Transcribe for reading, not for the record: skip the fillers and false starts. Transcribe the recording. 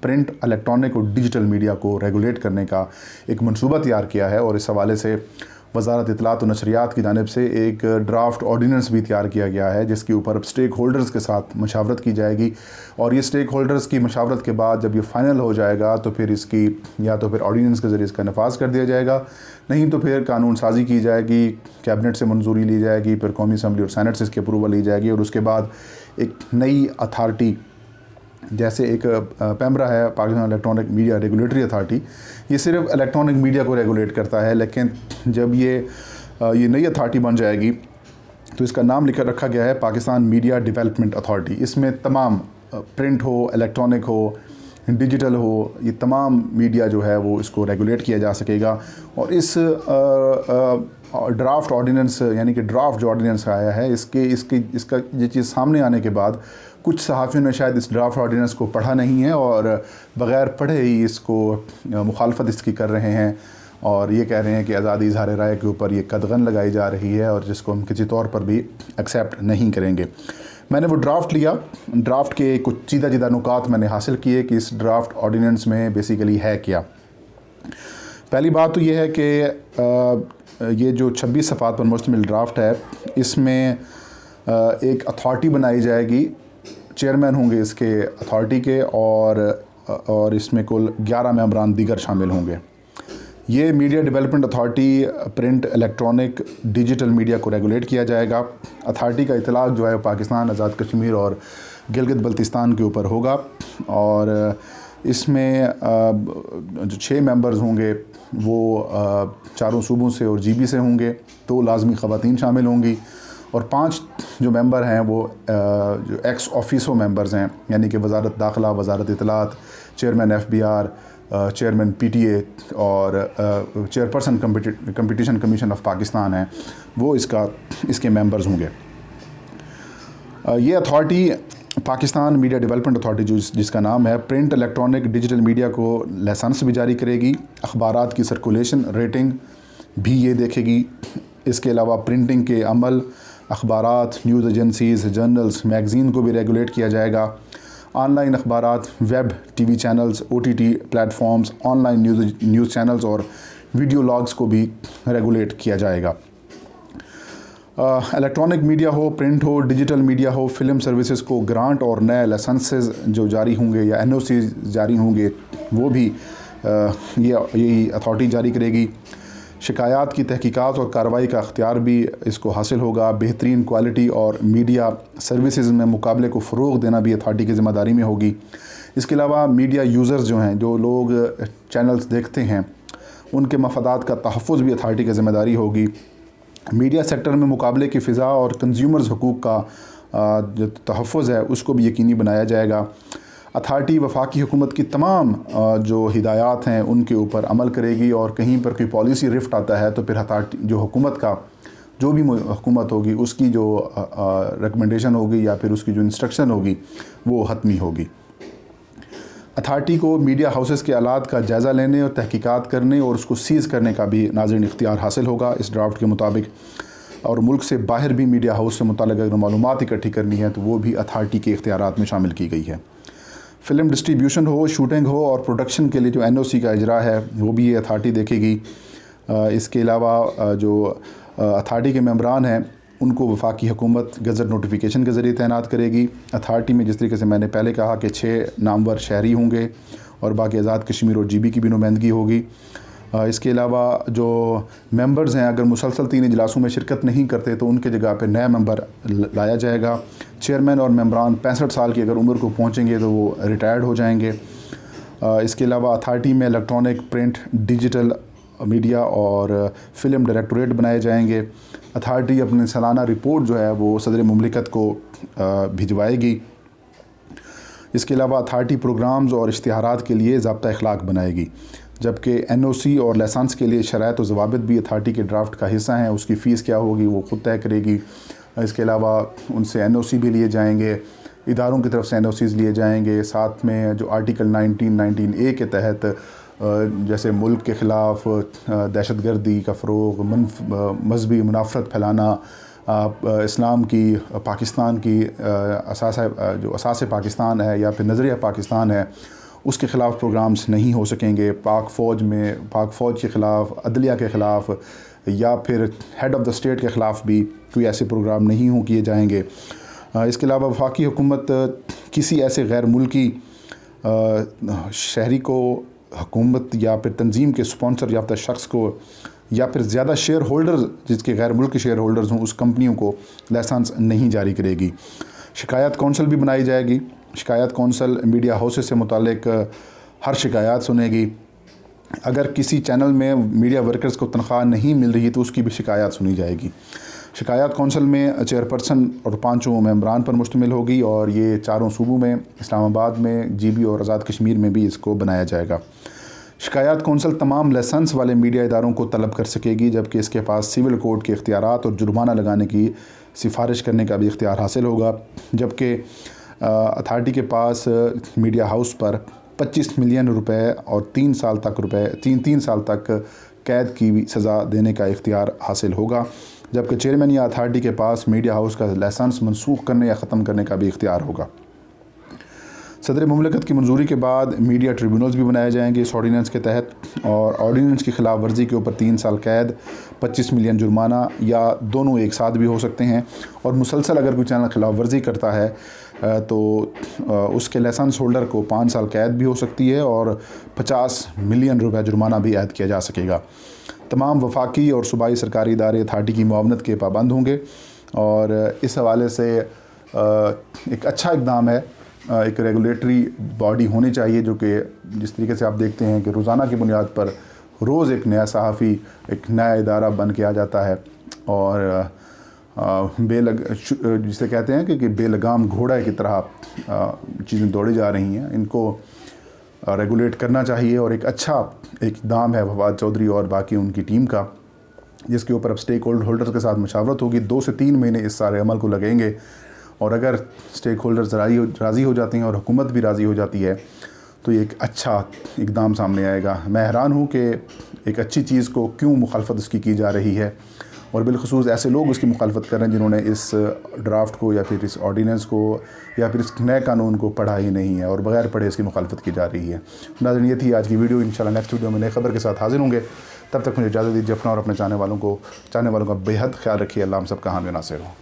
Print, electronic اور digital media کو regulate کرنے کا ایک منصوبہ تیار کیا ہے، اور اس حوالے سے وزارت اطلاعات و نشریات کی جانب سے ایک ڈرافٹ آرڈیننس بھی تیار کیا گیا ہے، جس کے اوپر اب اسٹیک ہولڈرز کے ساتھ مشاورت کی جائے گی، اور یہ اسٹیک ہولڈرز کی مشاورت کے بعد جب یہ فائنل ہو جائے گا تو پھر اس کی یا تو پھر آرڈیننس کے ذریعے اس کا نفاذ کر دیا جائے گا، نہیں تو پھر قانون سازی کی جائے گی، کیبنٹ سے منظوری لی جائے گی، پھر قومی اسمبلی اور سینٹ سے اس کی اپروول لی جائے گی، اور اس کے بعد ایک نئی اتھارٹی، جیسے ایک پیمرا ہے Pakistan electronic media regulatory authority, یہ صرف الیکٹرانک میڈیا کو ریگولیٹ کرتا ہے، لیکن جب یہ نئی اتھارٹی بن جائے گی تو اس کا نام رکھا گیا ہے پاکستان میڈیا ڈیولپمنٹ اتھارٹی۔ اس میں تمام پرنٹ ہو، الیکٹرانک ہو، ڈیجیٹل ہو، یہ تمام میڈیا جو ہے وہ اس کو ریگولیٹ کیا جا سکے گا، اور اس ڈرافٹ آرڈیننس یعنی کہ ڈرافٹ جو آرڈیننس آیا ہے اس کا یہ چیز سامنے آنے کے بعد کچھ صحافیوں نے شاید اس ڈرافٹ آرڈیننس کو پڑھا نہیں ہے، اور بغیر پڑھے ہی اس کو مخالفت اس کی کر رہے ہیں، اور یہ کہہ رہے ہیں کہ آزادی اظہار رائے کے اوپر یہ قدغن لگائی جا رہی ہے، اور جس کو ہم کسی طور پر بھی ایکسیپٹ نہیں کریں گے۔ میں نے وہ ڈرافٹ لیا، ڈرافٹ کے کچھ چیدہ نکات میں نے حاصل کیے کہ اس ڈرافٹ آرڈیننس میں بیسیکلی ہے کیا۔ پہلی بات تو یہ ہے کہ یہ جو 26 صفحات پر مشتمل ڈرافٹ ہے، اس میں ایک اتھارٹی بنائی جائے گی، چیئرمین ہوں گے اس کے اتھارٹی کے، اور اس میں کل 11 ممبران دیگر شامل ہوں گے۔ یہ media development authority print, electronic, digital media کو ریگولیٹ کیا جائے گا۔ اتھارٹی کا اطلاق جو ہے پاکستان، آزاد کشمیر اور گلگت بلتستان کے اوپر ہوگا، اور اس میں جو 6 ممبرز ہوں گے وہ 4 صوبوں سے اور جی بی سے ہوں گے، 2 لازمی خواتین شامل ہوں گی، اور 5 جو ممبر ہیں وہ جو ایکس آفیسو ممبرز ہیں، یعنی کہ وزارت داخلہ، وزارت اطلاعات، chairman F B R, chairman P T A اور chairperson competition commission of Pakistan ہیں، وہ اس کے ممبرز ہوں گے۔ یہ authority Pakistan media development authority جس کا نام ہے، پرنٹ، الیکٹرانک، ڈیجیٹل میڈیا کو لائسنس بھی جاری کرے گی، اخبارات کی سرکولیشن، ریٹنگ بھی یہ دیکھے گی، اس کے علاوہ پرنٹنگ کے عمل، اخبارات، نیوز ایجنسیز، جرنلز، میگزین کو بھی ریگولیٹ کیا جائے گا، آن لائن اخبارات، web TV channels, OTT platforms, online news channels اور ویڈیو لاگز کو بھی ریگولیٹ کیا جائے گا۔ الیکٹرانک میڈیا ہو، پرنٹ ہو، ڈیجیٹل میڈیا ہو، فلم سروسز کو گرانٹ اور نئے لائسنسز جو جاری ہوں گے یا این او سی جاری ہوں گے وہ بھی یہی اتھارٹی جاری کرے گی۔ شکایات کی تحقیقات اور کارروائی کا اختیار بھی اس کو حاصل ہوگا۔ بہترین کوالٹی اور میڈیا سروسز میں مقابلے کو فروغ دینا بھی اتھارٹی کی ذمہ داری میں ہوگی۔ اس کے علاوہ میڈیا یوزرز جو ہیں، جو لوگ چینلز دیکھتے ہیں، ان کے مفادات کا تحفظ بھی اتھارٹی کی ذمہ داری ہوگی۔ میڈیا سیکٹر میں مقابلے کی فضا اور کنزیومرز حقوق کا جو تحفظ ہے اس کو بھی یقینی بنایا جائے گا۔ اتھارٹی وفاقی حکومت کی تمام جو ہدایات ہیں ان کے اوپر عمل کرے گی، اور کہیں پر کوئی پالیسی رفٹ آتا ہے تو پھر اتھارٹی جو حکومت کا جو بھی حکومت ہوگی اس کی جو ریکمنڈیشن ہوگی یا پھر اس کی جو انسٹرکشن ہوگی وہ حتمی ہوگی۔ اتھارٹی کو میڈیا ہاؤسز کے آلات کا جائزہ لینے اور تحقیقات کرنے اور اس کو سیز کرنے کا بھی ناظرین اختیار حاصل ہوگا اس ڈرافٹ کے مطابق، اور ملک سے باہر بھی میڈیا ہاؤس سے متعلق اگر معلومات اکٹھی کرنی ہے تو وہ بھی اتھارٹی کے اختیارات میں شامل کی گئی ہے۔ فلم ڈسٹریبیوشن ہو، شوٹنگ ہو اور پروڈکشن کے لیے جو این او سی کا اجرا ہے وہ بھی یہ اتھارٹی دیکھے گی۔ اس کے علاوہ جو اتھارٹی کے ممبران ہیں ان کو وفاقی حکومت گزٹ نوٹیفیکیشن کے ذریعے تعینات کرے گی۔ اتھارٹی میں جس طریقے سے میں نے پہلے کہا کہ 6 نامور شہری ہوں گے اور باقی آزاد کشمیر اور جی بی کی بھی نمائندگی ہوگی۔ اس کے علاوہ جو ممبرز ہیں اگر مسلسل 3 اجلاسوں میں شرکت نہیں کرتے تو ان کے جگہ پہ نیا ممبر لایا جائے گا۔ چیئرمین اور ممبران 65 سال کی اگر عمر کو پہنچیں گے تو وہ ریٹائرڈ ہو جائیں گے۔ اس کے علاوہ اتھارٹی میں الیکٹرانک، پرنٹ، ڈیجیٹل میڈیا اور فلم ڈائریکٹوریٹ بنائے جائیں گے۔ اتھارٹی اپنی سالانہ رپورٹ جو ہے وہ صدر مملکت کو بھجوائے گی۔ اس کے علاوہ اتھارٹی پروگرامز اور اشتہارات کے لیے ضابطہ اخلاق بنائے گی، جبکہ این او سی اور لائسنس کے لیے شرائط و ضوابط بھی اتھارٹی کے ڈرافٹ کا حصہ ہیں۔ اس کی فیس کیا ہوگی وہ خود طے کرے گی۔ اس کے علاوہ ان سے این او سی بھی لیے جائیں گے، اداروں کی طرف سے این او سیز لیے جائیں گے، ساتھ میں جو آرٹیکل 19(19)A کے تحت جیسے ملک کے خلاف دہشت گردی کا فروغ، مذہبی منافرت پھیلانا، اسلام کی، پاکستان کی جو اساس پاکستان ہے یا پھر نظریہ پاکستان ہے اس کے خلاف پروگرامز نہیں ہو سکیں گے. پاک فوج کے خلاف، عدلیہ کے خلاف یا پھر ہیڈ آف دا اسٹیٹ کے خلاف بھی کوئی ایسے پروگرام نہیں کیے جائیں گے. اس کے علاوہ وفاقی حکومت کسی ایسے غیر ملکی شہری کو حکومت یا پھر تنظیم کے سپانسر یافتہ شخص کو یا پھر زیادہ شیئر ہولڈرز جس کے غیر ملکی شیئر ہولڈرز ہوں اس کمپنیوں کو لائسنس نہیں جاری کرے گی. شکایات کونسل بھی بنائی جائے گی. شکایات کونسل میڈیا ہاؤسز سے متعلق ہر شکایات سنے گی. اگر کسی چینل میں میڈیا ورکرز کو تنخواہ نہیں مل رہی تو اس کی بھی شکایات سنی جائے گی. شکایات کونسل میں چیئرپرسن اور 5 ممبران پر مشتمل ہوگی اور یہ 4 صوبوں میں اسلام آباد میں، GB اور آزاد کشمیر میں بھی اس کو بنایا جائے گا. شکایات کونسل تمام لائسنس والے میڈیا اداروں کو طلب کر سکے گی، جبکہ اس کے پاس سول کوڈ کے اختیارات اور جرمانہ لگانے کی سفارش کرنے کا بھی اختیار حاصل ہوگا. جبکہ اتھارٹی کے پاس میڈیا ہاؤس پر 25 ملین روپے اور 3 سال تک قید کی بھی سزا دینے کا اختیار حاصل ہوگا. جبکہ چیئرمین یا اتھارٹی کے پاس میڈیا ہاؤس کا لائسنس منسوخ کرنے یا ختم کرنے کا بھی اختیار ہوگا. صدر مملکت کی منظوری کے بعد میڈیا ٹریبیونلز بھی بنائے جائیں گے اس آرڈیننس کے تحت، اور آرڈیننس کی خلاف ورزی کے اوپر 3 سال قید، 25 ملین جرمانہ یا دونوں ایک ساتھ بھی ہو سکتے ہیں. اور مسلسل اگر کوئی چینل خلاف ورزی کرتا ہے تو اس کے لائسنس ہولڈر کو 5 سال قید بھی ہو سکتی ہے اور 50 ملین روپے جرمانہ بھی عائد کیا جا سکے گا. تمام وفاقی اور صوبائی سرکاری ادارے اتھارٹی کی معاونت کے پابند ہوں گے، اور اس حوالے سے ایک اچھا اقدام ہے. ایک ریگولیٹری باڈی ہونی چاہیے جو کہ جس طریقے سے آپ دیکھتے ہیں کہ روزانہ کی بنیاد پر روز ایک نیا صحافی، ایک نیا ادارہ بن کے آ جاتا ہے، اور جسے کہتے ہیں کہ بے لگام گھوڑا کی طرح چیزیں دوڑی جا رہی ہیں. ان کو ریگولیٹ کرنا چاہیے، اور ایک اچھا اقدام ہے فواد چودھری اور باقی ان کی ٹیم کا، جس کے اوپر اب اسٹیک ہولڈرز کے ساتھ مشاورت ہوگی. 2 سے 3 مہینے اس سارے عمل کو لگیں گے، اور اگر اسٹیک ہولڈرز راضی ہو جاتے ہیں اور حکومت بھی راضی ہو جاتی ہے تو یہ ایک اچھا اقدام سامنے آئے گا. میں حیران ہوں کہ ایک اچھی چیز کو کیوں مخالفت اس کی جا رہی ہے، اور بالخصوص ایسے لوگ اس کی مخالفت کر رہے ہیں جنہوں نے اس ڈرافٹ کو یا پھر اس آرڈیننس کو یا پھر اس نئے قانون کو پڑھا ہی نہیں ہے، اور بغیر پڑھے اس کی مخالفت کی جا رہی ہے. ناظرین، یہ تھی آج کی ویڈیو. انشاءاللہ نیکسٹ ویڈیو میں نئی خبر کے ساتھ حاضر ہوں گے. تب تک مجھے اجازت دیجیے. اپنا اور اپنے چاہنے والوں کا بے حد خیال رکھیے. اللہ ہم سب کا حامی و ناصر ہو.